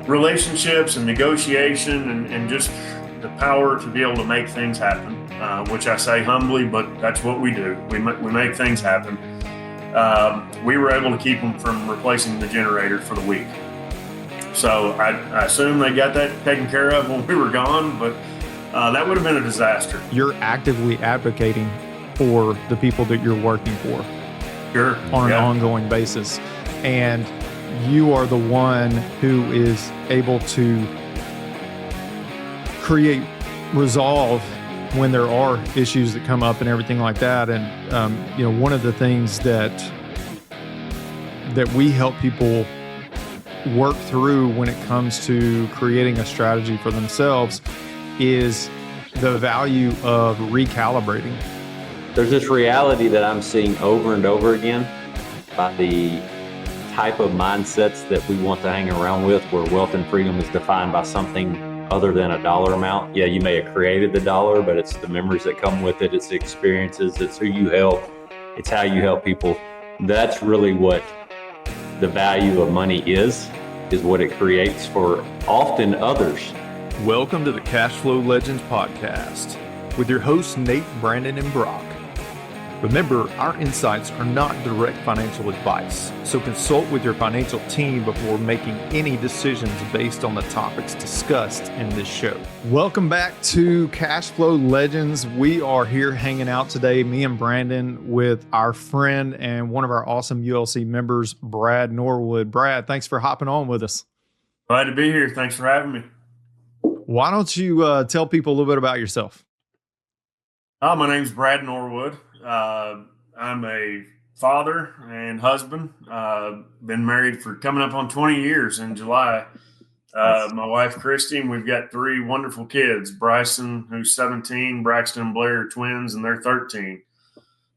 relationships and negotiation and just the power to be able to make things happen, which I say humbly, but that's what we do. We make things happen. We were able to keep them from replacing the generator for the week. So I assume they got that taken care of when we were gone, but that would have been a disaster. You're actively advocating for the people that you're working for. Sure. On an ongoing basis. And you are the one who is able to create resolve when there are issues that come up and everything like that. And, one of the things that we help people work through when it comes to creating a strategy for themselves is the value of recalibrating. There's this reality that I'm seeing over and over again by the type of mindsets that we want to hang around with, where wealth and freedom is defined by something other than a dollar amount. Yeah, you may have created the dollar, but it's the memories that come with it. It's the experiences. It's who you help. It's how you help people. That's really what the value of money is what it creates for often others. Welcome to the Cashflow Legendz podcast with your hosts, Nate, Brandon, and Brock. Remember, our insights are not direct financial advice, so consult with your financial team before making any decisions based on the topics discussed in this show. Welcome back to Cashflow Legendz. We are here hanging out today, me and Brandon, with our friend and one of our awesome ULC members, Brad Norwood. Brad, thanks for hopping on with us. Glad to be here. Thanks for having me. Why don't you tell people a little bit about yourself? My name's Brad Norwood. I'm a father and husband. Been married for coming up on 20 years in July. My wife, Christy, and we've got three wonderful kids. Bryson, who's 17, Braxton and Blair are twins, and they're 13.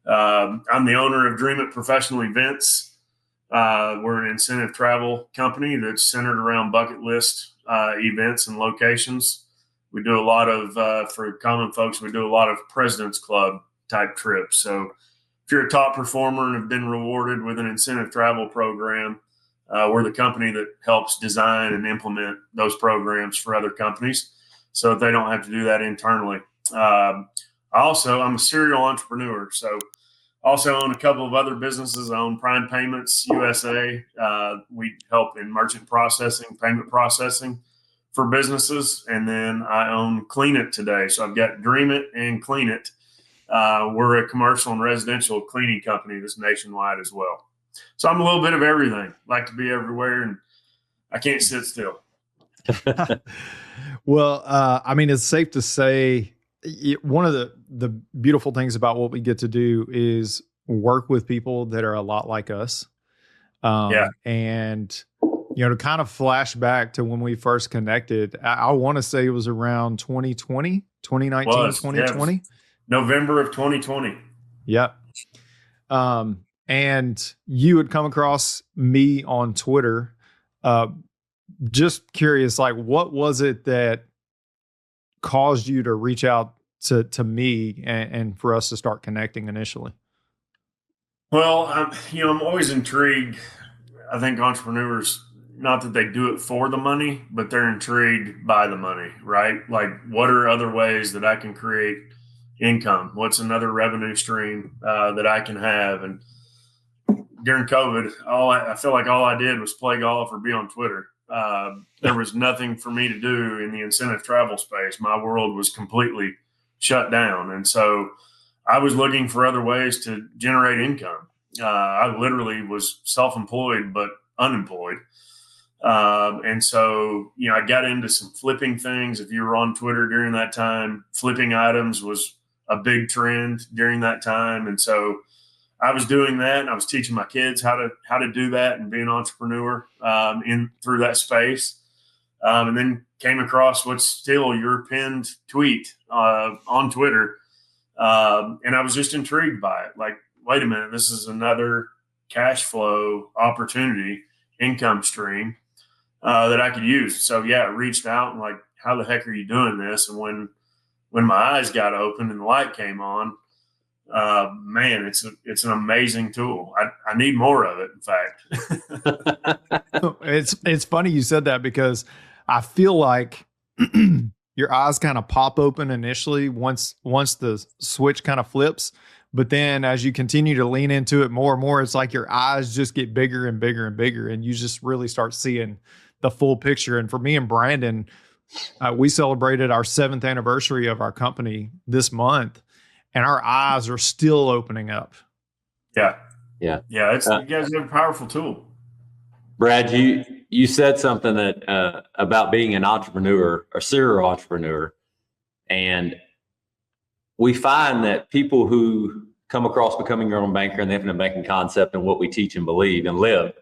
I'm the owner of Dream It Professional Events. We're an incentive travel company that's centered around bucket list events and locations. We do a lot of, for common folks, we do a lot of President's Club type trips. So if you're a top performer and have been rewarded with an incentive travel program, we're the company that helps design and implement those programs for other companies so that they don't have to do that internally. I'm a serial entrepreneur. So also own a couple of other businesses. I own Prime Payments USA. We help in merchant processing, payment processing for businesses. And then I own Clean It today. So I've got Dream It and Clean It. We're a commercial and residential cleaning company that's nationwide as well. So I'm a little bit of everything. Like to be everywhere, and I can't sit still. Well, it's safe to say one of the beautiful things about what we get to do is work with people that are a lot like us. And to kind of flash back to when we first connected, I want to say it was around 2020, 2019, 2020. Yeah, November of 2020. Yep. And you had come across me on Twitter. Just curious, like, what was it that caused you to reach out to me and for us to start connecting initially? Well, I'm always intrigued. I think entrepreneurs, not that they do it for the money, but they're intrigued by the money, right? Like, what are other ways that I can create income? What's another revenue stream that I can have? And during COVID, I feel like all I did was play golf or be on Twitter. There was nothing for me to do in the incentive travel space. My world was completely shut down. And so I was looking for other ways to generate income. I literally was self-employed, but unemployed. And so, I got into some flipping things. If you were on Twitter during that time, flipping items was a big trend during that time. And so I was doing that, and I was teaching my kids how to do that and be an entrepreneur through that space. And then came across what's still your pinned tweet on Twitter. And I was just intrigued by it. Like, wait a minute, this is another cash flow opportunity, income stream that I could use. So I reached out and like, how the heck are you doing this? And when my eyes got open and the light came on, man, it's an amazing tool. I need more of it, in fact. It's funny you said that because I feel like your eyes kind of pop open initially once the switch kind of flips, but then as you continue to lean into it more and more, it's like your eyes just get bigger and bigger and bigger, and you just really start seeing the full picture. And for me and Brandon, we celebrated our 7th anniversary of our company this month, and our eyes are still opening up. Yeah. Yeah. Yeah. You guys have a powerful tool. Brad, you said something that about being an entrepreneur or serial entrepreneur, and we find that people who come across becoming your own banker and the infinite banking concept and what we teach and believe and live,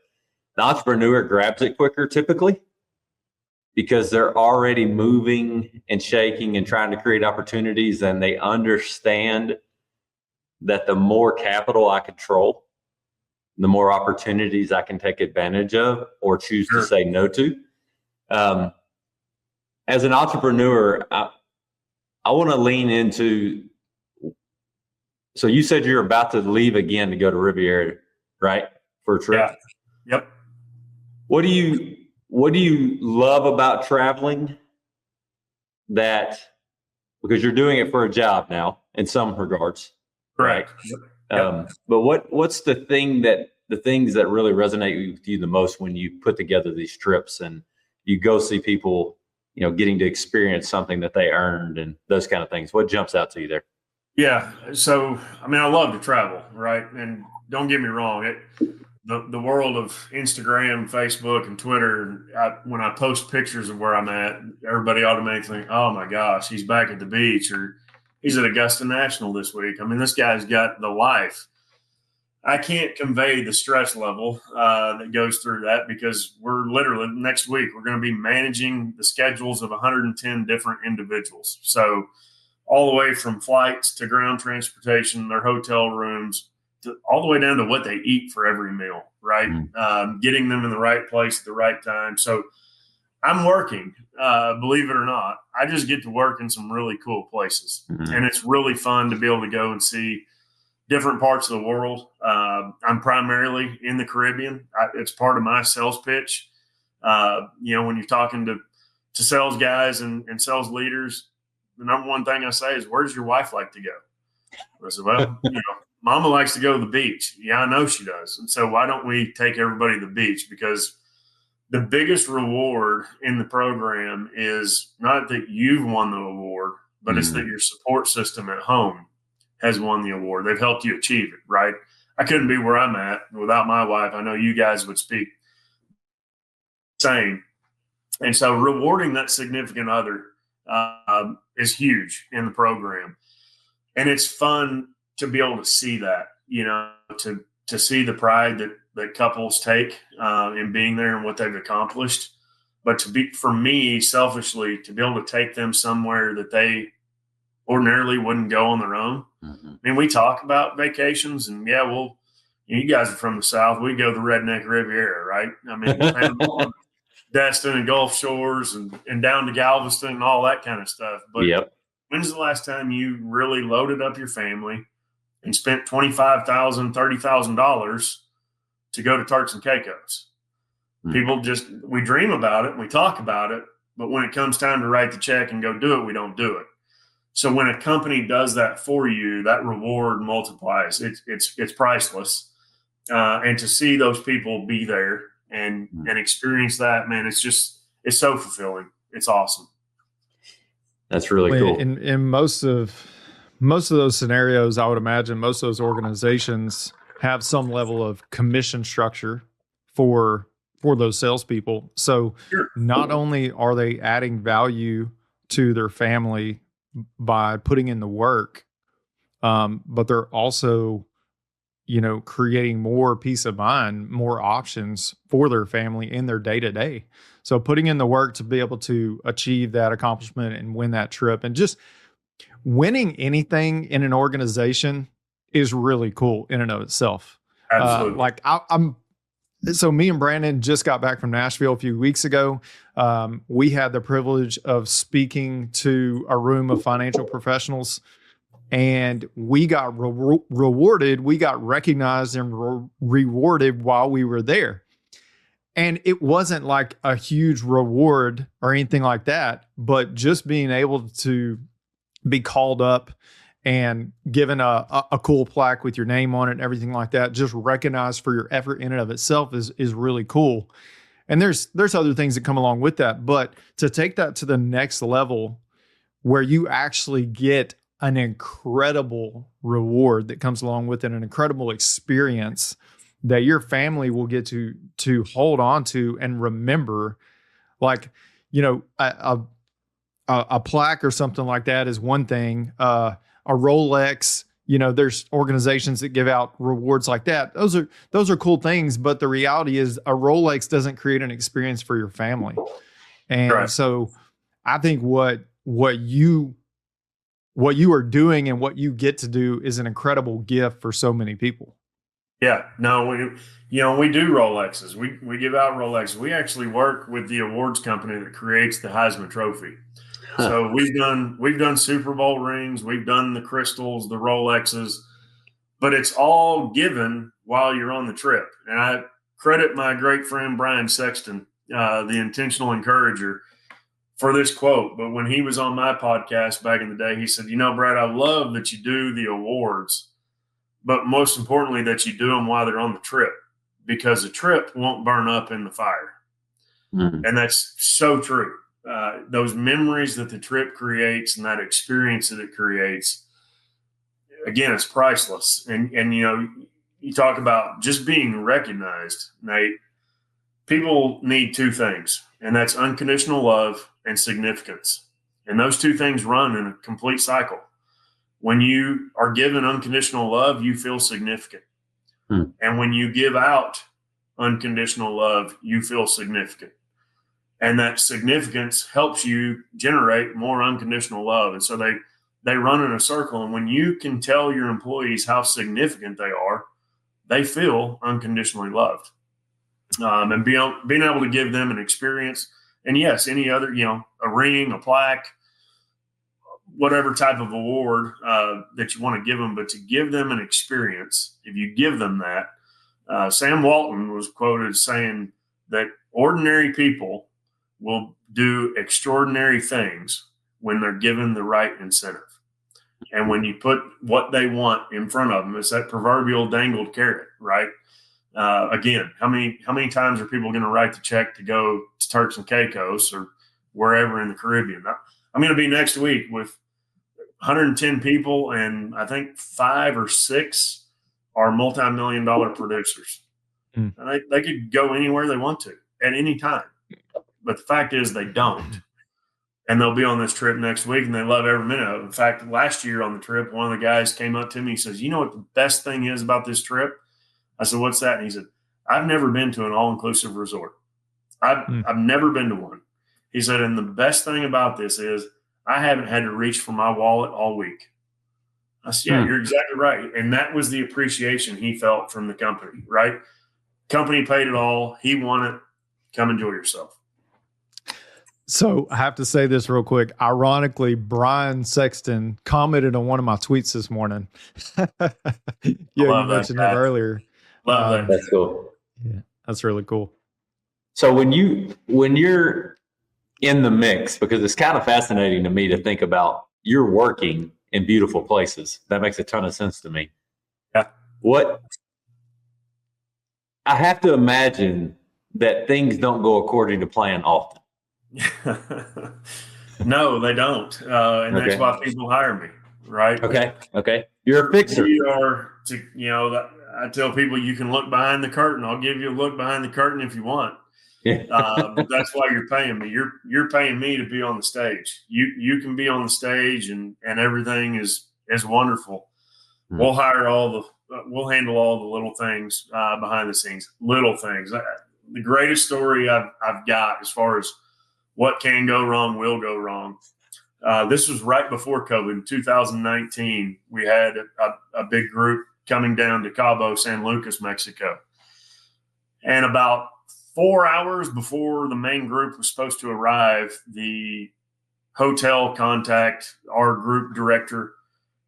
the entrepreneur grabs it quicker typically because they're already moving and shaking and trying to create opportunities, and they understand that the more capital I control, the more opportunities I can take advantage of or choose to say no to. As an entrepreneur, I want to lean into, so you said you're about to leave again to go to Riviera, right? For a trip? Yeah. Yep. What do you love about traveling because you're doing it for a job now in some regards? Correct. Right? Yep. But what's the things that really resonate with you the most when you put together these trips and you go see people, getting to experience something that they earned and those kind of things? What jumps out to you there? Yeah. So, I love to travel, right? And don't get me wrong. The world of Instagram, Facebook, and Twitter, when I post pictures of where I'm at, everybody automatically think, oh my gosh, he's back at the beach, or he's at Augusta National this week. This guy's got the life. I can't convey the stress level that goes through that, because we're literally next week, we're going to be managing the schedules of 110 different individuals. So all the way from flights to ground transportation, their hotel rooms, all the way down to what they eat for every meal, right? Getting them in the right place at the right time. So I'm working, believe it or not. I just get to work in some really cool places. Mm-hmm. And it's really fun to be able to go and see different parts of the world. I'm primarily in the Caribbean. It's part of my sales pitch. When you're talking to sales guys and sales leaders, the number one thing I say is, where's your wife like to go? I said, well, Mama likes to go to the beach. Yeah, I know she does. And so why don't we take everybody to the beach? Because the biggest reward in the program is not that you've won the award, but it's that your support system at home has won the award. They've helped you achieve it, right? I couldn't be where I'm at without my wife. I know you guys would speak same. And so rewarding that significant other is huge in the program. And it's fun to be able to see that, to see the pride that couples take in being there and what they've accomplished. But for me, selfishly, to be able to take them somewhere that they ordinarily wouldn't go on their own. Mm-hmm. We talk about vacations, and you guys are from the South. We go to the Redneck Riviera, right? Destin and Gulf Shores and down to Galveston and all that kind of stuff. But when's the last time you really loaded up your family and spent $25,000, $30,000 to go to Turks and Caicos? Mm-hmm. People we dream about it, we talk about it, but when it comes time to write the check and go do it, we don't do it. So when a company does that for you, that reward multiplies. It's priceless. And to see those people be there and experience that, man, it's so fulfilling. It's awesome. That's really cool. In most of those scenarios, I would imagine most of those organizations have some level of commission structure for those salespeople. So not only are they adding value to their family by putting in the work, but they're also, creating more peace of mind, more options for their family in their day-to-day. So putting in the work to be able to achieve that accomplishment and win that trip, and just winning anything in an organization is really cool in and of itself. Absolutely. So me and Brandon just got back from Nashville a few weeks ago. We had the privilege of speaking to a room of financial professionals, and we got rewarded. We got recognized and rewarded while we were there. And it wasn't like a huge reward or anything like that, but just being able to be called up and given a cool plaque with your name on it and everything like that, just recognized for your effort in and of itself is really cool. And there's other things that come along with that, but to take that to the next level where you actually get an incredible reward that comes along with it, an incredible experience that your family will get to hold on to and remember, like, you know, a plaque or something like that is one thing. A Rolex, you know, there's organizations that give out rewards like that. Those are cool things, but the reality is a Rolex doesn't create an experience for your family. And Right. so I think what you are doing and what you get to do is an incredible gift for so many people. Yeah, no, we do Rolexes. We give out Rolexes. We actually work with the awards company that creates the Heisman Trophy. So we've done Super Bowl rings, we've done the crystals, the Rolexes, but it's all given while you're on the trip. And I credit my great friend Brian Sexton, the intentional encourager, for this quote. But when he was on my podcast back in the day, he said, Brad, I love that you do the awards, but most importantly, that you do them while they're on the trip, because the trip won't burn up in the fire. Mm-hmm. And that's so true. Those memories that the trip creates and that experience that it creates, again, it's priceless. And you talk about just being recognized, Nate. People need two things, and that's unconditional love and significance. And those two things run in a complete cycle. When you are given unconditional love, you feel significant. And when you give out unconditional love, you feel significant. And that significance helps you generate more unconditional love. And so they run in a circle. And when you can tell your employees how significant they are, they feel unconditionally loved. And being able to give them an experience. And yes, any other, a ring, a plaque, whatever type of award that you want to give them, but to give them an experience, if you give them that, Sam Walton was quoted saying that ordinary people will do extraordinary things when they're given the right incentive. And when you put what they want in front of them, it's that proverbial dangled carrot, right? Again, how many times are people going to write the check to go to Turks and Caicos or wherever in the Caribbean? I'm going to be next week with 110 people, and I think 5 or 6 are multi-million-dollar producers. And they could go anywhere they want to at any time. But the fact is they don't. And they'll be on this trip next week, and they love every minute of it. In fact, last year on the trip, one of the guys came up to me and says, "You know what the best thing is about this trip?" I said, "What's that?" And he said, "I've never been to an all-inclusive resort. I've never been to one." He said, "And the best thing about this is I haven't had to reach for my wallet all week." I said, "Yeah, you're exactly right." And that was the appreciation he felt from the company, right? Company paid it all. He won it. Come enjoy yourself. So I have to say this real quick. Ironically, Brian Sexton commented on one of my tweets this morning. You mentioned it earlier. Love that. That's cool. Yeah, that's really cool. So when you're in the mix, because it's kind of fascinating to me to think about you're working in beautiful places. That makes a ton of sense to me. Yeah. What I have to imagine that things don't go according to plan often. No, they don't. And that's why people hire me, right? Okay. You're a fixer. I tell people you can look behind the curtain. I'll give you a look behind the curtain if you want. Yeah. But that's why you're paying me. You're paying me to be on the stage. You can be on the stage and everything is wonderful. Mm-hmm. We'll handle all the little things behind the scenes. Little things. The greatest story I've got as far as what can go wrong will go wrong. This was right before COVID. In 2019, we had a big group coming down to Cabo San Lucas, Mexico. And about 4 hours before the main group was supposed to arrive, the hotel contact, our group director,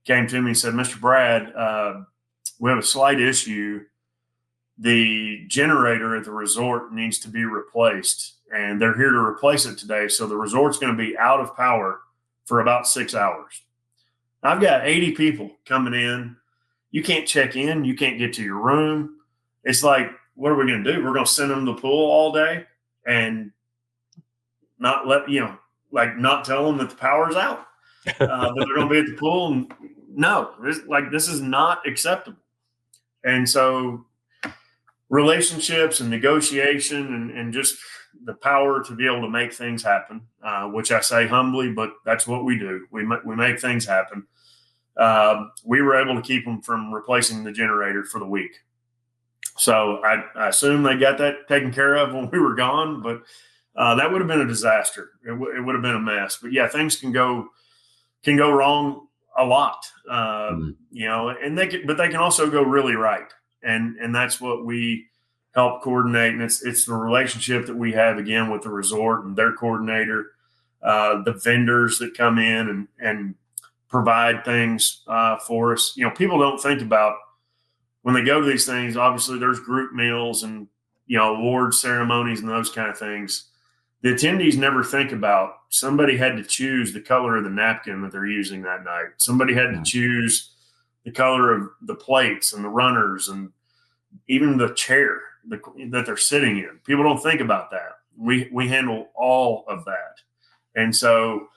came to me and said, "Mr. Brad, we have a slight issue. the generator at the resort needs to be replaced, and they're here to replace it today. So the resort's going to be out of power for about 6 hours. I've got 80 people coming in. You can't check in. You can't get to your room. It's like, what are we going to do? We're going to send them to the pool all day and not let, not tell them that the power's out. That they're going to be at the pool. And no, this is not acceptable. And so relationships and negotiation and just the power to be able to make things happen, which I say humbly, but that's what we do. We make things happen. We were able to keep them from replacing the generator for the week. So I assume they got that taken care of when we were gone, but that would have been a disaster. It would have been a mess. But yeah, things can go wrong a lot, and they can also go really right. And that's what we help coordinate. And it's the relationship that we have again with the resort and their coordinator, the vendors that come in and provide things for us. People don't think about when they go to these things. Obviously, there's group meals and award ceremonies and those kind of things. The attendees never think about somebody had to choose the color of the napkin that they're using that night. Somebody had to choose the color of the plates and the runners and even the chair that they're sitting in. People don't think about that. We handle all of that. And so,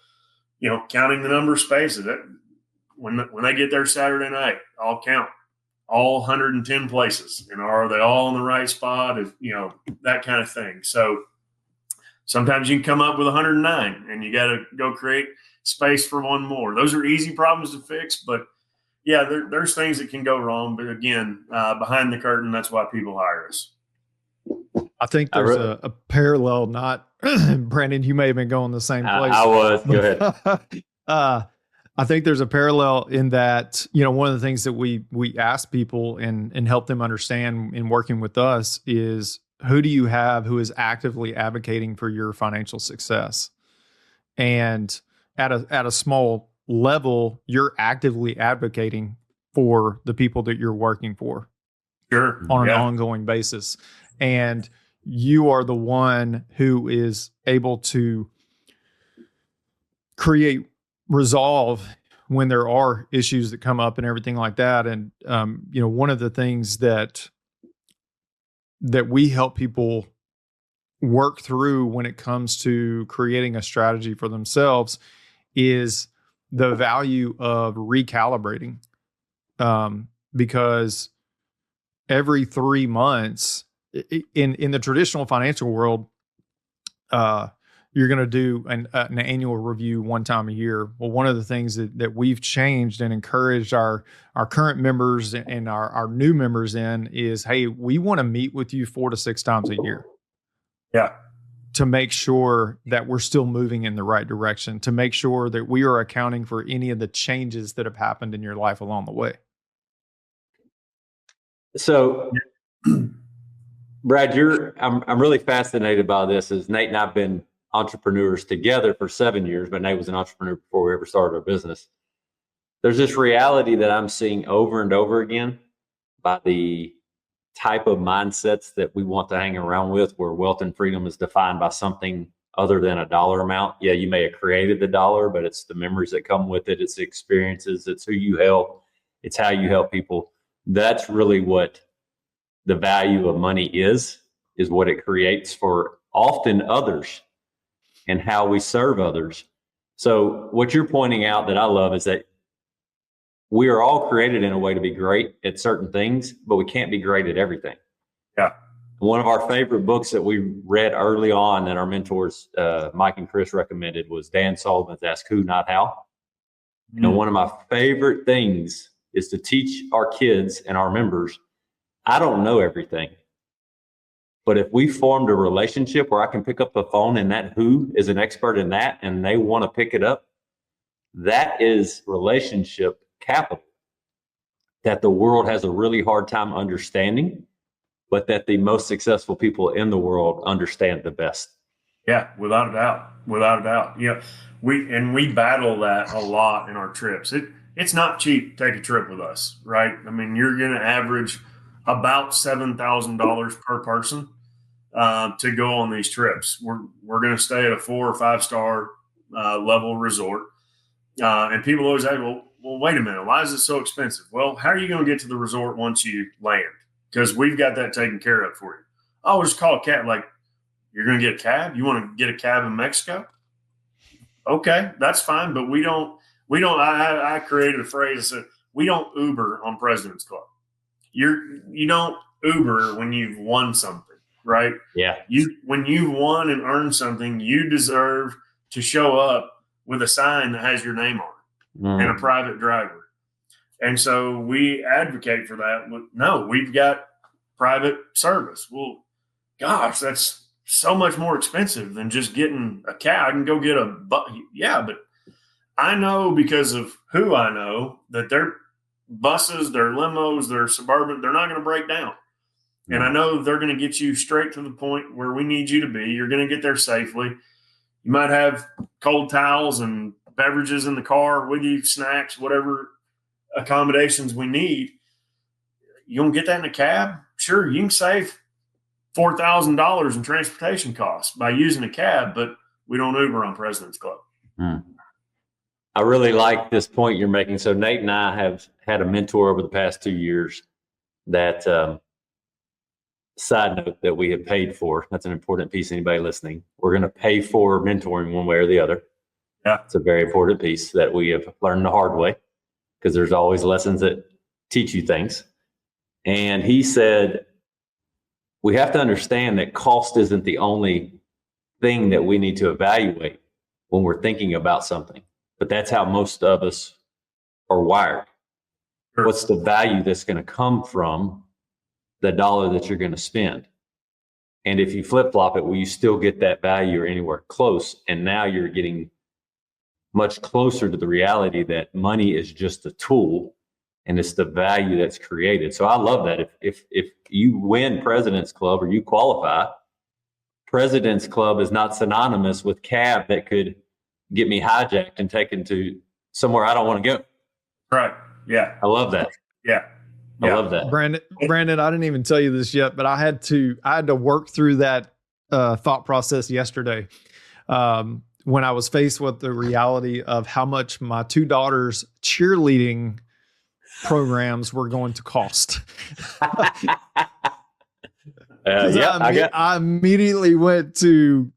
counting the number of spaces, when they get there Saturday night, I'll count all 110 places. Are they all in the right spot? That kind of thing. So sometimes you can come up with 109 and you got to go create space for one more. Those are easy problems to fix, but yeah, there's things that can go wrong. But again, behind the curtain, that's why people hire us. I think there's a parallel, not Brandon, you may have been going the same place. I was. Go ahead. I think there's a parallel in that, one of the things that we ask people and help them understand in working with us is, who do you have who is actively advocating for your financial success? And at a small level, you're actively advocating for the people that you're working for. Sure. On an ongoing basis. And you are the one who is able to create resolve when there are issues that come up and everything like that. And, one of the things that we help people work through when it comes to creating a strategy for themselves is the value of recalibrating. Because every 3 months in the traditional financial world, you're going to do an annual review one time a year. Well, one of the things that we've changed and encouraged our current members and our new members in is, hey, we want to meet with you 4 to 6 times a year. Yeah. To make sure that we're still moving in the right direction, to make sure that we are accounting for any of the changes that have happened in your life along the way. So, Brad, I'm really fascinated by this. As Nate and I've been entrepreneurs together for 7 years, but Nate was an entrepreneur before we ever started our business. There's this reality that I'm seeing over and over again by the type of mindsets that we want to hang around with, where wealth and freedom is defined by something other than a dollar amount. Yeah, you may have created the dollar, but it's the memories that come with it. It's the experiences. It's who you help. It's how you help people. That's really what the value of money is what it creates for often others and how we serve others. So what you're pointing out that I love is that we are all created in a way to be great at certain things, but we can't be great at everything. Yeah. One of our favorite books that we read early on that our mentors, Mike and Chris, recommended was Dan Sullivan's Ask Who, Not How. And one of my favorite things is to teach our kids and our members, I don't know everything, but if we formed a relationship where I can pick up the phone and that who is an expert in that and they want to pick it up, that is relationship capital that the world has a really hard time understanding, but that the most successful people in the world understand the best. Yeah, without a doubt. Without a doubt. Yeah. We battle that a lot in our trips. It's not cheap to take a trip with us, right? I mean, you're going to average about $7,000 per person to go on these trips. We're going to stay at a 4 or 5 star level resort. And people always say, well, wait a minute. Why is it so expensive? Well, how are you going to get to the resort once you land? Because we've got that taken care of for you. Oh, just call a cab. Like, you're going to get a cab? You want to get a cab in Mexico? Okay, that's fine. But I created a phrase that said, we don't Uber on President's Club. You don't Uber when you've won something, right? Yeah. When you've won and earned something, you deserve to show up with a sign that has your name on it and a private driver. And so we advocate for that. No, we've got private service. Well, gosh, that's so much more expensive than just getting a cab. I can go get yeah, but I know because of who I know that their buses, their limos, their Suburban, they're not going to break down. And I know they're going to get you straight to the point where we need you to be. You're going to get there safely. You might have cold towels and beverages in the car with you, snacks, whatever accommodations we need. You don't get that in a cab? Sure, you can save $4,000 in transportation costs by using a cab, but we don't Uber on President's Club. I really like this point you're making. So Nate and I have had a mentor over the past 2 years that side note that we have paid for. That's an important piece. Anybody listening, we're going to pay for mentoring one way or the other. Yeah. It's a very important piece that we have learned the hard way, because there's always lessons that teach you things. And he said, we have to understand that cost isn't the only thing that we need to evaluate when we're thinking about something, but that's how most of us are wired. Sure. What's the value that's going to come from the dollar that you're going to spend? And if you flip flop it, will you still get that value or anywhere close? And now you're getting much closer to the reality that money is just a tool and it's the value that's created. So I love that. If you win President's Club or you qualify, President's Club is not synonymous with cab that could get me hijacked and taken to somewhere I don't want to go. Right. Yeah. I love that. Yeah. I love that. Brandon, I didn't even tell you this yet, but I had to work through that thought process yesterday when I was faced with the reality of how much my 2 daughters' cheerleading programs were going to cost. I immediately went to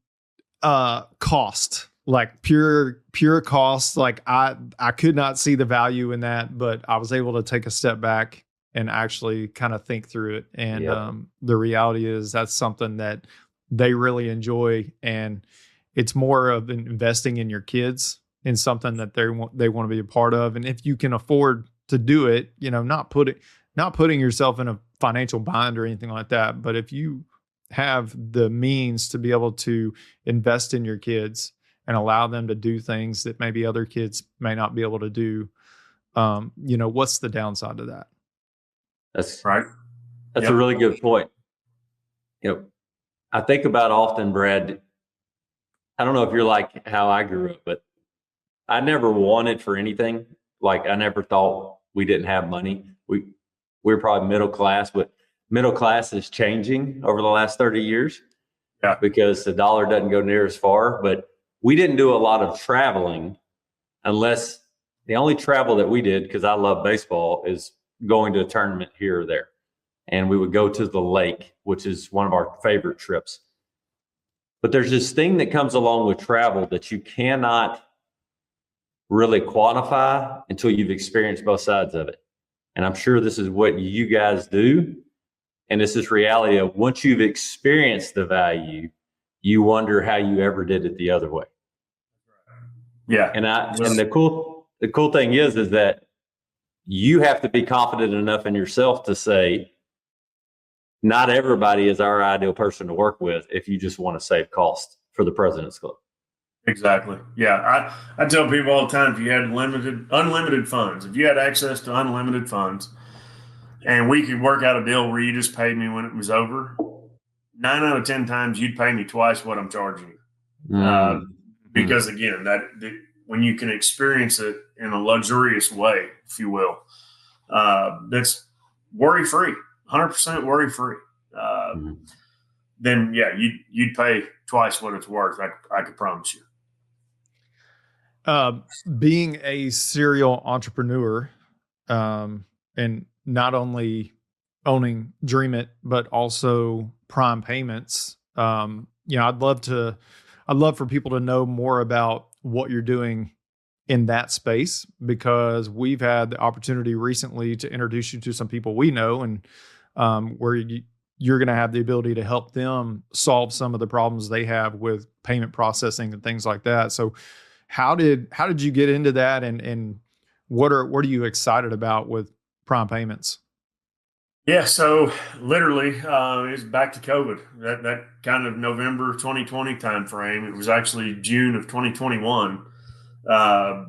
cost, like pure cost. Like I could not see the value in that, but I was able to take a step back and actually kind of think through it. And the reality is that's something that they really enjoy, and it's more of investing in your kids in something that they want to be a part of. And if you can afford to do it, not putting yourself in a financial bind or anything like that, but if you have the means to be able to invest in your kids and allow them to do things that maybe other kids may not be able to do, what's the downside to that? That's right. That's a really good point. I think about often, Brad, I don't know if you're like how I grew up, but I never wanted for anything. Like, I never thought we didn't have money. We're probably middle class, but middle class is changing over the last 30 years because the dollar doesn't go near as far. But we didn't do a lot of traveling, unless the only travel that we did, because I love baseball, is going to a tournament here or there. And we would go to the lake, which is one of our favorite trips. But there's this thing that comes along with travel that you cannot really quantify until you've experienced both sides of it. And I'm sure this is what you guys do. And it's this reality of once you've experienced the value, you wonder how you ever did it the other way. Yeah. And the cool thing is that you have to be confident enough in yourself to say, not everybody is our ideal person to work with if you just want to save cost for the President's Club. Exactly. Yeah. I tell people all the time, if you had unlimited funds, if you had access to unlimited funds and we could work out a deal where you just paid me when it was over, 9 out of 10 times you'd pay me twice what I'm charging you. Because again, when you can experience it in a luxurious way, if you will, that's worry free. 100% worry free, Mm-hmm. then yeah, you'd pay twice what it's worth. I could promise you. Being a serial entrepreneur, and not only owning Dream It, but also Prime Payments. I'd love for people to know more about what you're doing in that space, because we've had the opportunity recently to introduce you to some people we know, and where you're going to have the ability to help them solve some of the problems they have with payment processing and things like that. So how did you get into that, and what are you excited about with Prime Payments? Yeah, so literally, it was back to COVID. That kind of November 2020 timeframe. It was actually June of 2021. Uh,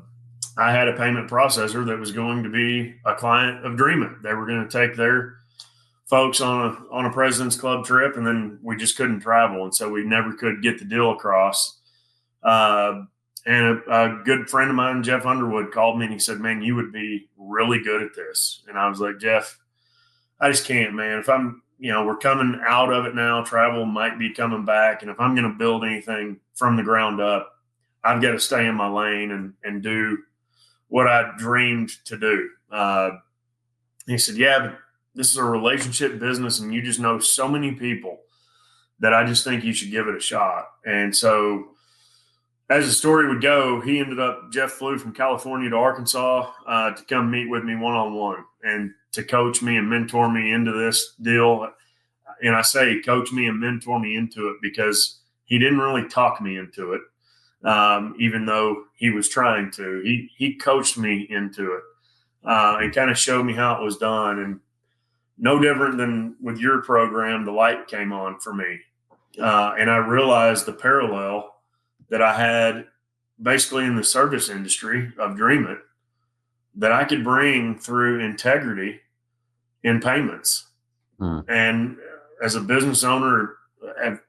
I had a payment processor that was going to be a client of Dream It. They were going to take their folks on a President's Club trip, and then we just couldn't travel, and so we never could get the deal across. And a good friend of mine, Jeff Underwood, called me and he said, "Man, you would be really good at this." And I was like, "Jeff, I just can't, man. If I'm, we're coming out of it now. Travel might be coming back, and if I'm going to build anything from the ground up, I've got to stay in my lane and do what I dreamed to do." He said, "Yeah, but this is a relationship business, and you just know so many people that I just think you should give it a shot." And so, as the story would go, Jeff flew from California to Arkansas to come meet with me one-on-one and to coach me and mentor me into this deal. And I say coach me and mentor me into it because he didn't really talk me into it, even though he was trying to. He coached me into it and kind of showed me how it was done. And no different than with your program, the light came on for me. And I realized the parallel that I had basically in the service industry of Dream It that I could bring through integrity in payments. And as a business owner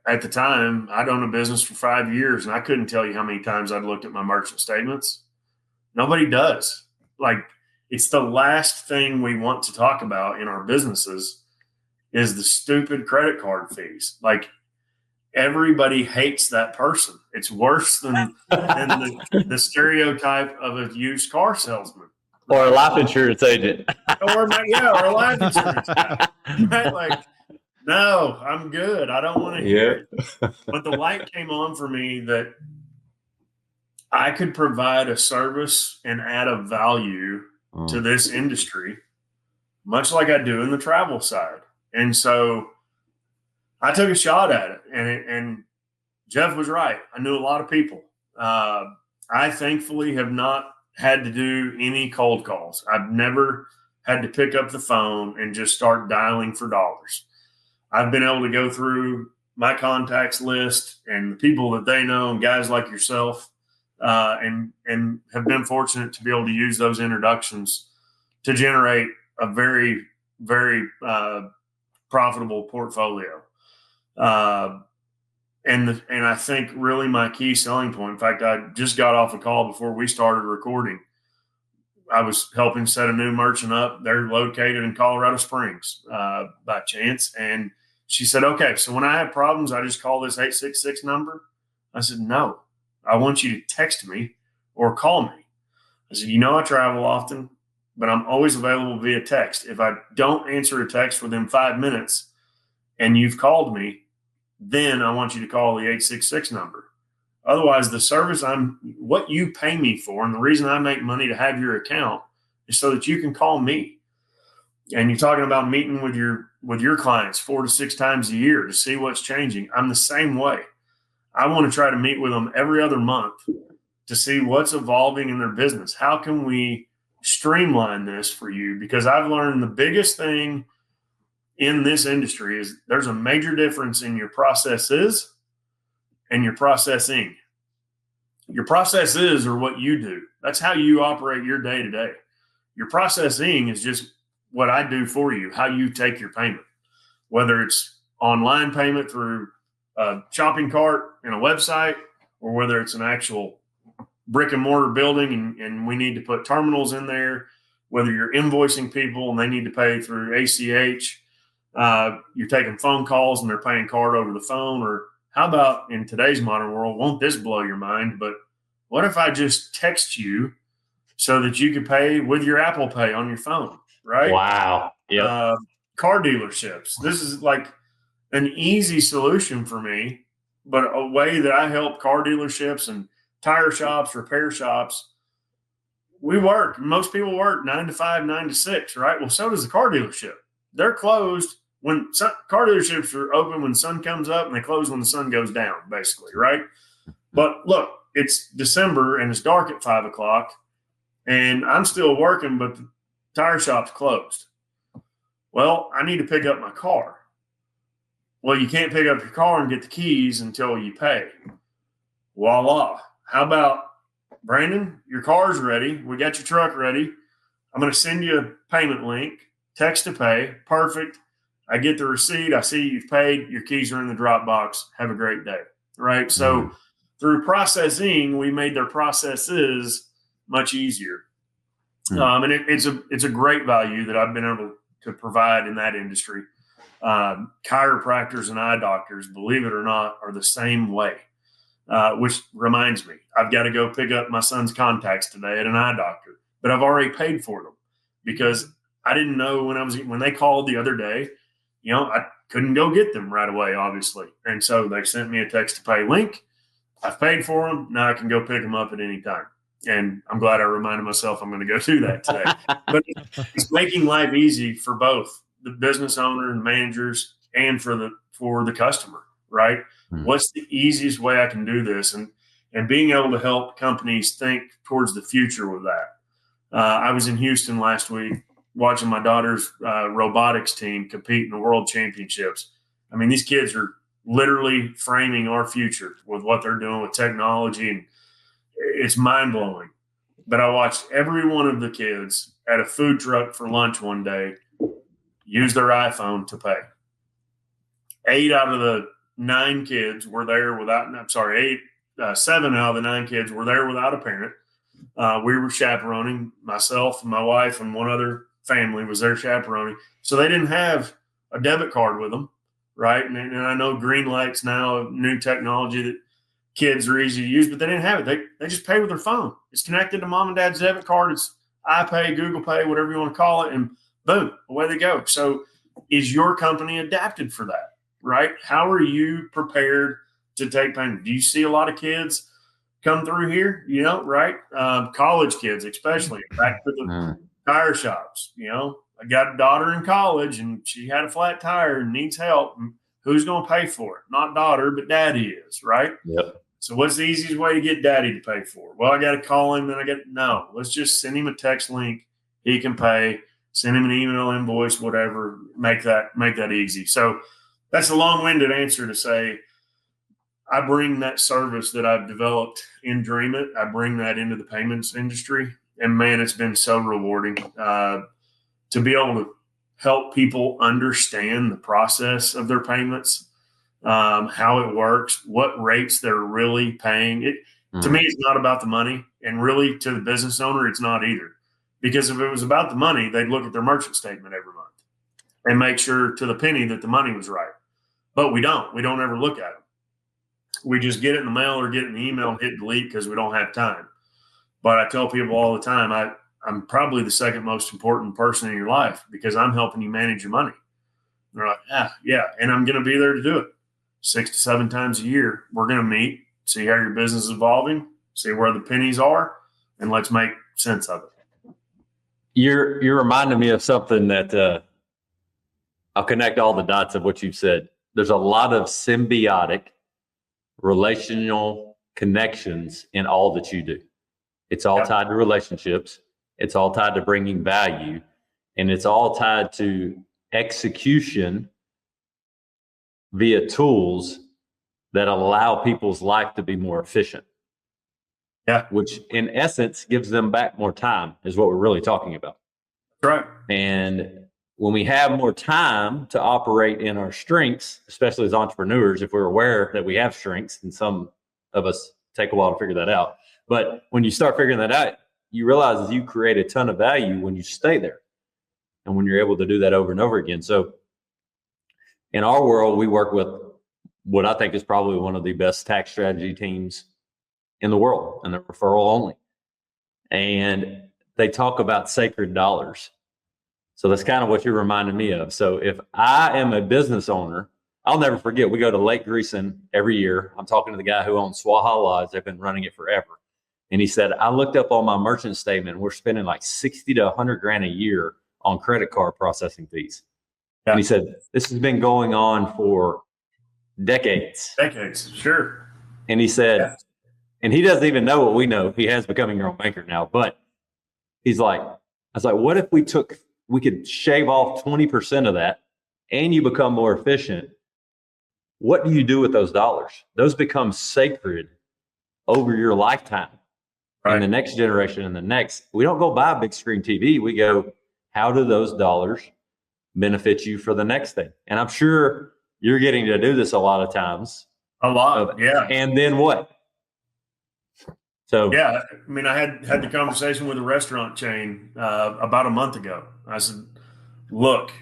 at the time, I'd owned a business for 5 years, and I couldn't tell you how many times I'd looked at my merchant statements. Nobody does. Like, it's the last thing we want to talk about in our businesses is the stupid credit card fees. Like, everybody hates that person. It's worse than the stereotype of a used car salesman. Or a life insurance agent. or a life insurance guy. Right? Like, no, I'm good. I don't want to hear it. But the light came on for me that I could provide a service and add a value to this industry, much like I do in the travel side. And so I took a shot at it, and Jeff was right. I knew a lot of people. I thankfully have not had to do any cold calls. I've never had to pick up the phone and just start dialing for dollars. I've been able to go through my contacts list and the people that they know and guys like yourself, and have been fortunate to be able to use those introductions to generate a very, very profitable portfolio. And I think really my key selling point, in fact, I just got off a call before we started recording. I was helping set a new merchant up. They're located in Colorado Springs by chance. And she said, "Okay, so when I have problems, I just call this 866 number." I said, "No, I want you to text me or call me." I said, "I travel often, but I'm always available via text. If I don't answer a text within 5 minutes and you've called me, then I want you to call the 866 number. Otherwise, the service what you pay me for, and the reason I make money to have your account is so that you can call me." And you're talking about meeting with your clients 4 to 6 times a year to see what's changing. I'm the same way. I want to try to meet with them every other month to see what's evolving in their business. How can we streamline this for you? Because I've learned the biggest thing in this industry is there's a major difference in your processes and your processing. Your processes are what you do. That's how you operate your day to day. Your processing is just what I do for you, how you take your payment, whether it's online payment through a shopping cart and a website, or whether it's an actual brick and mortar building and we need to put terminals in there, whether you're invoicing people and they need to pay through ACH. You're taking phone calls and they're paying card over the phone. Or how about in today's modern world, won't this blow your mind? But what if I just text you so that you could pay with your Apple Pay on your phone, right? Wow. Yep. Car dealerships. This is like an easy solution for me, but a way that I help car dealerships and tire shops, repair shops. Most people work 9 to 5, 9 to 6, right? Well, so does the car dealership. They're closed car dealerships are open when the sun comes up and they close when the sun goes down, basically, right? But look, it's December and it's dark at 5 o'clock and I'm still working, but the tire shop's closed. Well, I need to pick up my car. Well, you can't pick up your car and get the keys until you pay. Voila. How about, Brandon, your car's ready. We got your truck ready. I'm going to send you a payment link, text to pay. Perfect. I get the receipt. I see you've paid. Your keys are in the drop box. Have a great day. Right. So through processing, we made their processes much easier. And it's a great value that I've been able to provide in that industry. Chiropractors and eye doctors, believe it or not, are the same way. Which reminds me, I've got to go pick up my son's contacts today at an eye doctor, but I've already paid for them because I didn't know when they called the other day, I couldn't go get them right away, obviously. And so they sent me a text to pay link. I've paid for them. Now I can go pick them up at any time. And I'm glad I reminded myself I'm going to go do that today. But it's making life easy for both the business owner and managers and for the customer, right? What's the easiest way I can do this? And being able to help companies think towards the future with that. I was in Houston last week watching my daughter's robotics team compete in the world championships. I mean, these kids are literally framing our future with what they're doing with technology, and it's mind-blowing. But I watched every one of the kids at a food truck for lunch one day use their iPhone to pay. 8 out of the 9 kids were there seven out of the 9 kids were there without a parent. We were chaperoning, myself and my wife and one other family was there chaperoning. So they didn't have a debit card with them, right? And I know green lights now, new technology that kids are easy to use, but they didn't have it. They just pay with their phone. It's connected to mom and dad's debit card. It's iPay, Google Pay, whatever you want to call it, and boom, away they go. So is your company adapted for that, right? How are you prepared to take payment? Do you see a lot of kids come through here, right? College kids, especially, back to the tire shops. I got a daughter in college and she had a flat tire and needs help. And who's going to pay for it? Not daughter, but daddy is, right? Yep. So what's the easiest way to get daddy to pay for it? Well, I got to call him. No, let's just send him a text link. He can pay, send him an email invoice, whatever, make that easy. So that's a long-winded answer to say, I bring that service that I've developed in Dream It. I bring that into the payments industry. And man, it's been so rewarding to be able to help people understand the process of their payments, how it works, what rates they're really paying. To me, it's not about the money. And really, to the business owner, it's not either. Because if it was about the money, they'd look at their merchant statement every month and make sure to the penny that the money was right. But we don't. We don't ever look at them. We just get it in the mail or get it in the email and hit delete because we don't have time. But I tell people all the time, I'm probably the second most important person in your life because I'm helping you manage your money. And they're like, yeah. And I'm going to be there to do it 6 to 7 times a year. We're going to meet, see how your business is evolving, see where the pennies are, and let's make sense of it. You're reminding me of something that I'll connect all the dots of what you've said. There's a lot of symbiotic relational connections in all that you do. It's all tied to relationships. It's all tied to bringing value, and it's all tied to execution via tools that allow people's life to be more efficient. Yeah. Which in essence gives them back more time is what we're really talking about. Right. And when we have more time to operate in our strengths, especially as entrepreneurs, if we're aware that we have strengths, and some of us take a while to figure that out. But when you start figuring that out, you realize that you create a ton of value when you stay there and when you're able to do that over and over again. So In our world, we work with what I think is probably one of the best tax strategy teams in the world, and they're referral only. And they talk about sacred dollars. So that's kind of what you're reminding me of. So if I am a business owner, I'll never forget, we go to Lake Greason every year. I'm talking to the guy who owns Swaha Lodge. They've been running it forever. And he said, I looked up on my merchant statement. We're spending like 60 to 100 grand a year on credit card processing fees. Yeah. And he said, this has been going on for decades. Decades, sure. And he said, and he doesn't even know what we know. He has becoming your own banker now. But he's like, I was like, what if we could shave off 20% of that and you become more efficient? What do you do with those dollars? Those become sacred over your lifetime. Right. And the next generation and the next. We don't go buy a big screen TV. We go, how do those dollars benefit you for the next thing? And I'm sure you're getting to do this a lot of times. A lot, yeah. And then what? So yeah, I mean, I had the conversation with a restaurant chain about a month ago. I said, look,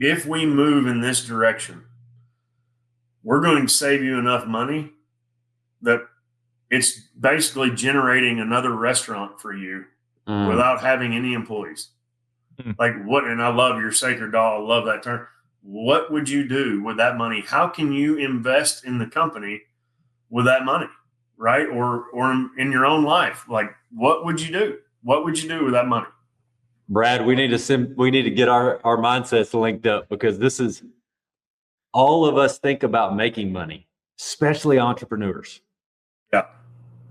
if we move in this direction, we're going to save you enough money that it's basically generating another restaurant for you without having any employees. Like what? And I love your sacred dollar. I love that term. What would you do with that money? How can you invest in the company with that money? Right. Or in your own life? Like, what would you do? What would you do with that money? Brad, we need to get our mindsets linked up, because this is, all of us think about making money, especially entrepreneurs. Yeah.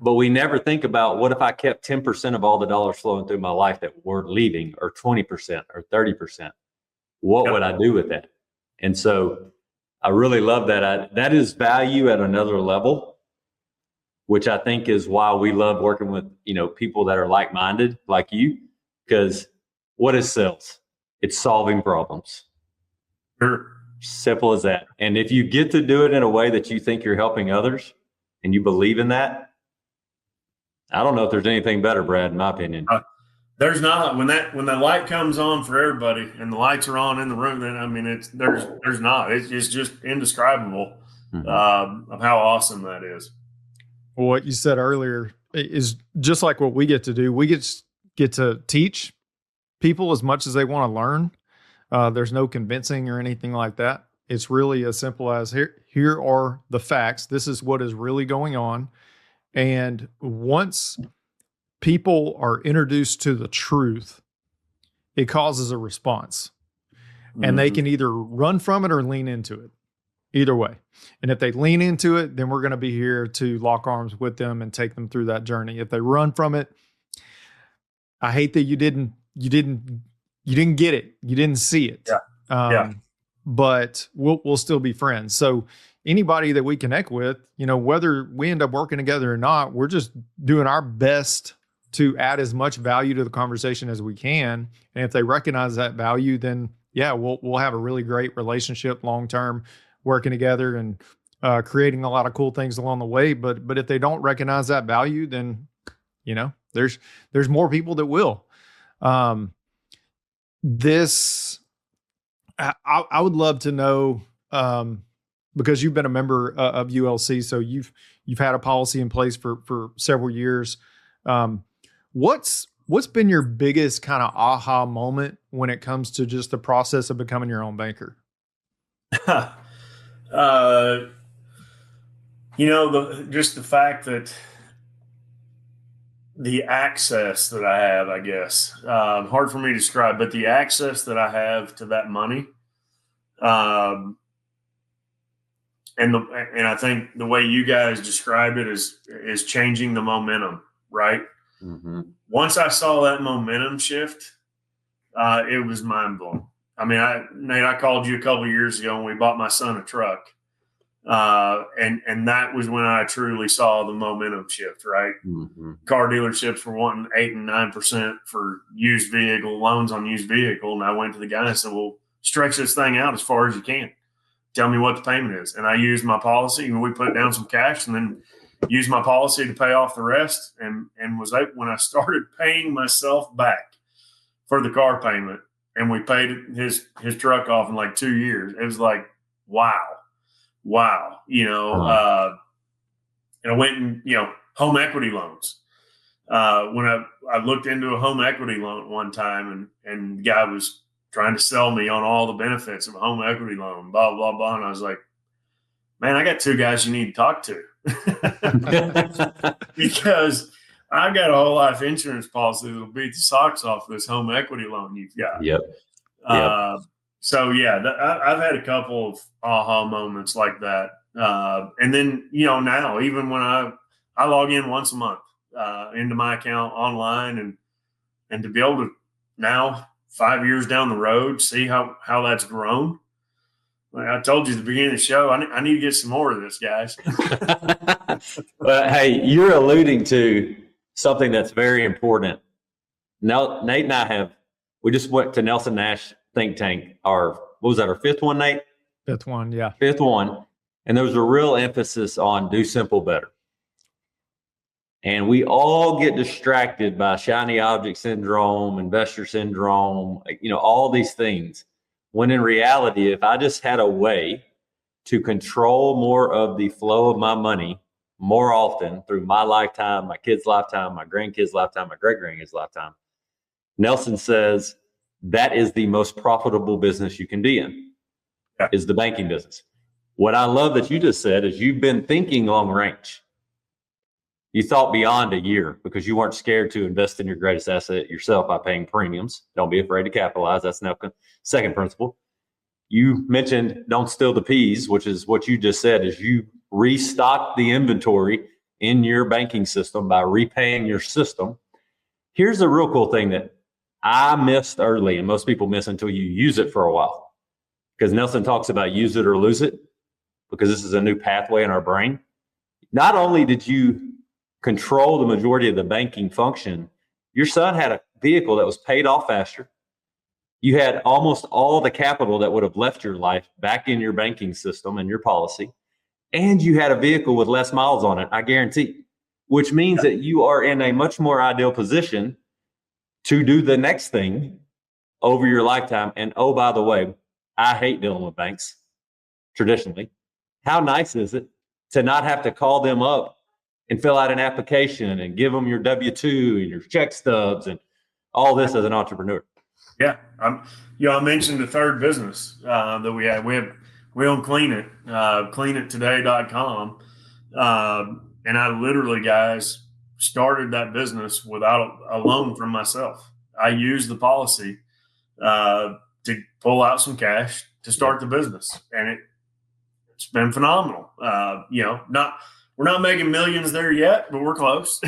But we never think about, what if I kept 10% of all the dollars flowing through my life that were leaving, or 20% or 30%? What would I do with that? And so I really love that. That is value at another level, which I think is why we love working with, people that are like-minded like you, because what is sales? It's solving problems. Sure. Simple as that. And if you get to do it in a way that you think you're helping others and you believe in that, I don't know if there's anything better, Brad, in my opinion. There's not. When the light comes on for everybody and the lights are on in the room, then I mean, there's not. It's just indescribable of how awesome that is. Well, what you said earlier is just like what we get to do. We get to teach people as much as they want to learn. There's no convincing or anything like that. It's really as simple as here are the facts. This is what is really going on. And once people are introduced to the truth, it causes a response. And they can either run from it or lean into it. Either way. And if they lean into it, then we're going to be here to lock arms with them and take them through that journey. If they run from it, I hate that you didn't get it. You didn't see it. Yeah. But we'll still be friends. So anybody that we connect with, whether we end up working together or not, we're just doing our best to add as much value to the conversation as we can. And if they recognize that value, then yeah, we'll have a really great relationship long-term, working together and creating a lot of cool things along the way. But if they don't recognize that value, then, there's more people that will. I would love to know, because you've been a member of ULC, so you've had a policy in place for several years. What's been your biggest kind of aha moment when it comes to just the process of becoming your own banker? Just the fact that the access that I have, I guess, hard for me to describe, but the access that I have to that money, and I think the way you guys describe it is changing the momentum, right? Mm-hmm. Once I saw that momentum shift, it was mind blowing. I mean, Nate, I called you a couple of years ago when we bought my son a truck. And that was when I truly saw the momentum shift, right? Mm-hmm. Car dealerships were wanting 8 and 9% for used vehicle loans on used vehicle. And I went to the guy and said, well, stretch this thing out as far as you can. Tell me what the payment is. And I used my policy, and we put down some cash and then used my policy to pay off the rest. And when I started paying myself back for the car payment, and we paid his truck off in like 2 years, it was like, wow. And I went and, home equity loans. When I looked into a home equity loan one time, and the guy was trying to sell me on all the benefits of a home equity loan, blah, blah, blah. And I was like, man, I got two guys you need to talk to because I've got a whole life insurance policy that'll beat the socks off this home equity loan you've got. Yep. So yeah, I've had a couple of aha moments like that. And then, now even when I log in once a month into my account online, and to be able to now 5 years down the road, see how that's grown. Like I told you at the beginning of the show, I need to get some more of this, guys. But hey, you're alluding to something that's very important. Now, Nate and I we just went to Nelson Nash think tank. What was that, our fifth one, Nate? Fifth one, yeah. Fifth one. And there was a real emphasis on do simple better. And we all get distracted by shiny object syndrome, investor syndrome, all these things. When in reality, if I just had a way to control more of the flow of my money more often through my lifetime, my kids' lifetime, my grandkids' lifetime, my great-grandkids' lifetime, Nelson says that is the most profitable business you can be in, is the banking business. What I love that you just said is you've been thinking long range. You thought beyond a year because you weren't scared to invest in your greatest asset yourself by paying premiums. Don't be afraid to capitalize. That's now second principle. You mentioned don't steal the peas, which is what you just said, is you restock the inventory in your banking system by repaying your system. Here's the real cool thing that I missed early, and most people miss until you use it for a while. Because Nelson talks about use it or lose it, because this is a new pathway in our brain. Not only did you control the majority of the banking function, your son had a vehicle that was paid off faster. You had almost all the capital that would have left your life back in your banking system and your policy. And you had a vehicle with less miles on it, I guarantee, which means that you are in a much more ideal position to do the next thing over your lifetime. And oh, by the way, I hate dealing with banks traditionally. How nice is it to not have to call them up and fill out an application and give them your W-2 and your check stubs and all this as an entrepreneur? Yeah. I mentioned the third business that we have. We own Clean It, cleanittoday.com. And I literally, guys, started that business without a loan from myself. I used the policy to pull out some cash to start the business. And it's been phenomenal. We're not making millions there yet, but we're close.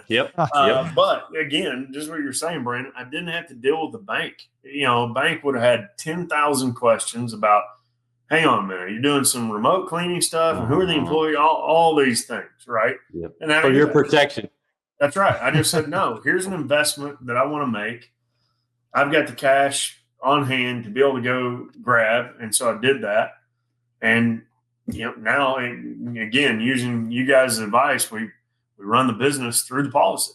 Yep. But again, just what you're saying, Brandon, I didn't have to deal with the bank. A bank would have had 10,000 questions about, hang on a minute, you're doing some remote cleaning stuff, and who are the employees, all these things, right? Yep. And for your protection. That's right. I just said, no, here's an investment that I want to make. I've got the cash on hand to be able to go grab. And so I did that. And now, again, using you guys' advice, we run the business through the policy.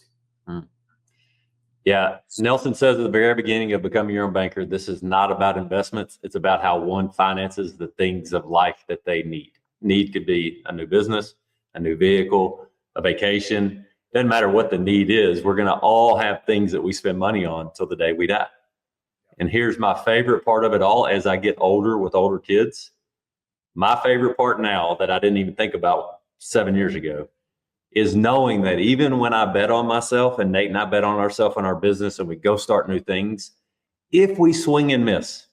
Yeah. Nelson says at the very beginning of becoming your own banker, this is not about investments. It's about how one finances the things of life that they need. Need could be a new business, a new vehicle, a vacation. Doesn't matter what the need is. We're going to all have things that we spend money on till the day we die. And here's my favorite part of it all. As I get older with older kids, my favorite part now that I didn't even think about 7 years ago is knowing that even when I bet on myself, and Nate and I bet on ourselves and our business, and we go start new things, if we swing and miss,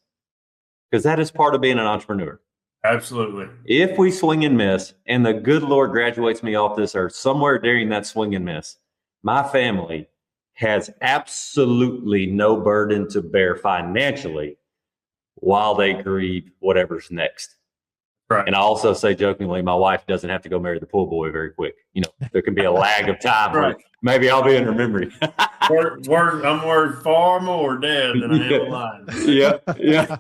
because that is part of being an entrepreneur. Absolutely. If we swing and miss, and the good Lord graduates me off this earth somewhere during that swing and miss, my family has absolutely no burden to bear financially while they grieve whatever's next. Right. And I also say jokingly, my wife doesn't have to go marry the pool boy very quick. There can be a lag of time. Right. Maybe I'll be in her memory. I'm worth far more dead than I am alive. Yeah.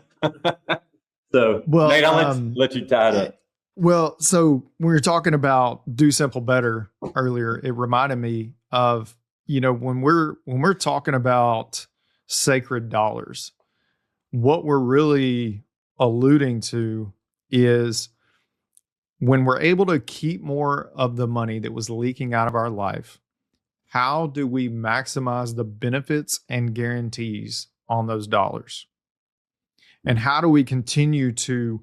So, well, Nate, I'll let you tie it up. Well, so when we were talking about do simple better earlier, it reminded me of, when we're talking about sacred dollars, what we're really alluding to is when we're able to keep more of the money that was leaking out of our life, how do we maximize the benefits and guarantees on those dollars? And how do we continue to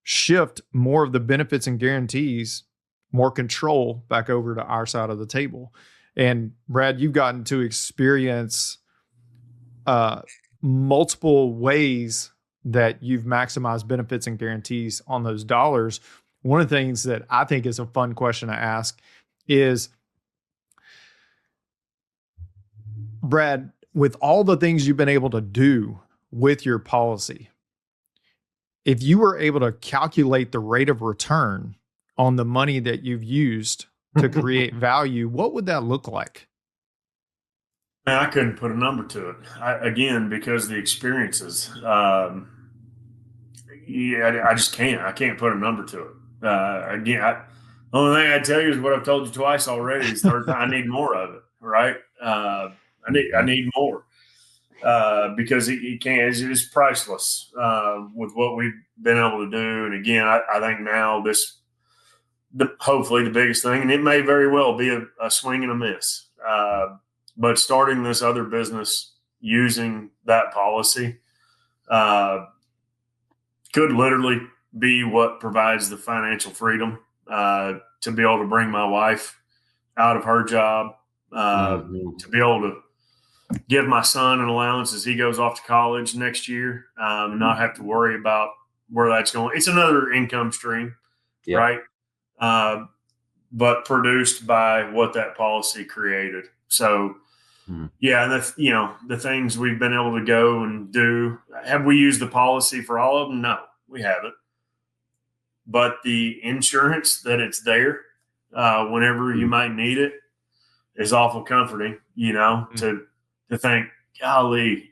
shift more of the benefits and guarantees, more control back over to our side of the table? And Brad, you've gotten to experience multiple ways that you've maximized benefits and guarantees on those dollars. One of the things that I think is a fun question to ask is, Brad, with all the things you've been able to do with your policy, if you were able to calculate the rate of return on the money that you've used to create value, what would that look like? Man, I couldn't put a number to it. Again, because the experiences. Yeah, I just can't. I can't put a number to it. The only thing I'd tell you is what I've told you twice already. Is third time, I need more of it, right? I need more because it can't. It's priceless with what we've been able to do. And again, I think now hopefully the biggest thing, and it may very well be a swing and a miss. But starting this other business using that policy could literally be what provides the financial freedom to be able to bring my wife out of her job, to be able to give my son an allowance as he goes off to college next year, and not have to worry about where that's going. It's another income stream, right? But produced by what that policy created. So, yeah, the things we've been able to go and do. Have we used the policy for all of them? No, we haven't. But the insurance that it's there whenever you might need it is awful comforting, to think, golly,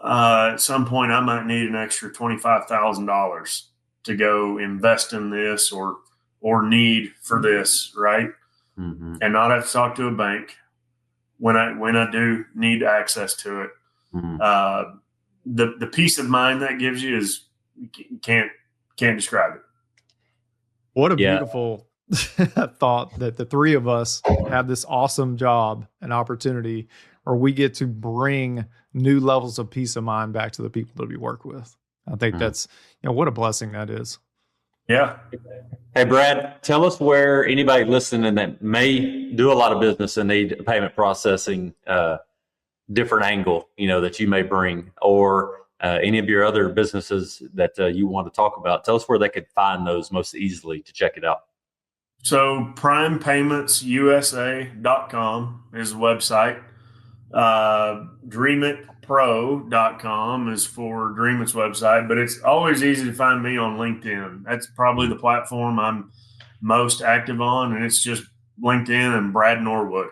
at some point I might need an extra $25,000 to go invest in this or need for this, right? And not have to talk to a bank when I do need access to it. The peace of mind that gives you is can't describe it. What a beautiful thought that the three of us have this awesome job and opportunity where we get to bring new levels of peace of mind back to the people that we work with. I think that's, what a blessing that is. Yeah. Hey, Brad, tell us where anybody listening that may do a lot of business and need a payment processing different angle, that you may bring, or any of your other businesses that you want to talk about. Tell us where they could find those most easily to check it out. So primepaymentsusa.com is the website. DreamItPro.com is for Dream It's website, but it's always easy to find me on LinkedIn. That's probably the platform I'm most active on, and it's just LinkedIn and Brad Norwood.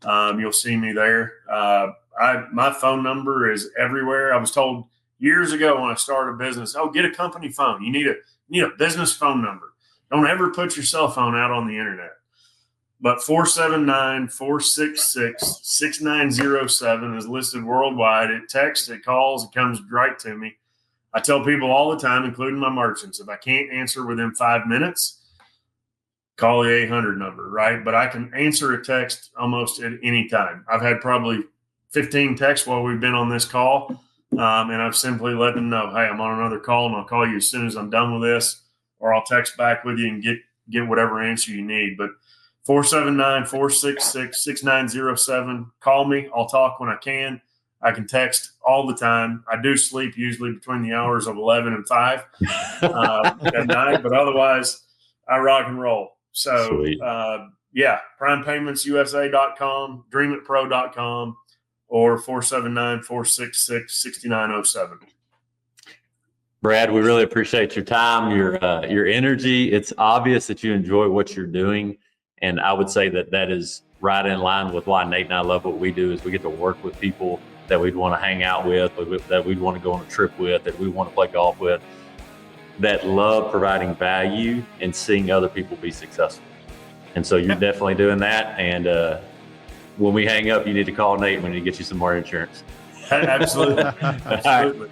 You'll see me there. My phone number is everywhere. I was told years ago when I started a business, get a company phone. You need a business phone number. Don't ever put your cell phone out on the internet. But 479-466-6907 is listed worldwide. It texts, it calls, it comes right to me. I tell people all the time, including my merchants, if I can't answer within 5 minutes, call the 800 number, right? But I can answer a text almost at any time. I've had probably 15 texts while we've been on this call, and I've simply let them know, hey, I'm on another call, and I'll call you as soon as I'm done with this, or I'll text back with you and get whatever answer you need. But 479-466-6907. Call me. I'll talk when I can. I can text all the time. I do sleep usually between the hours of 11 and 5 at night, but otherwise I rock and roll. So, primepaymentsusa.com, dreamitpro.com, or 479-466-6907. Brad, we really appreciate your time, your energy. It's obvious that you enjoy what you're doing. And I would say that is right in line with why Nate and I love what we do, is we get to work with people that we'd want to hang out with, that we'd want to go on a trip with, that we want to play golf with, that love providing value and seeing other people be successful. And so you're definitely doing that. And when we hang up, you need to call Nate when he gets you some more insurance. Absolutely. Absolutely.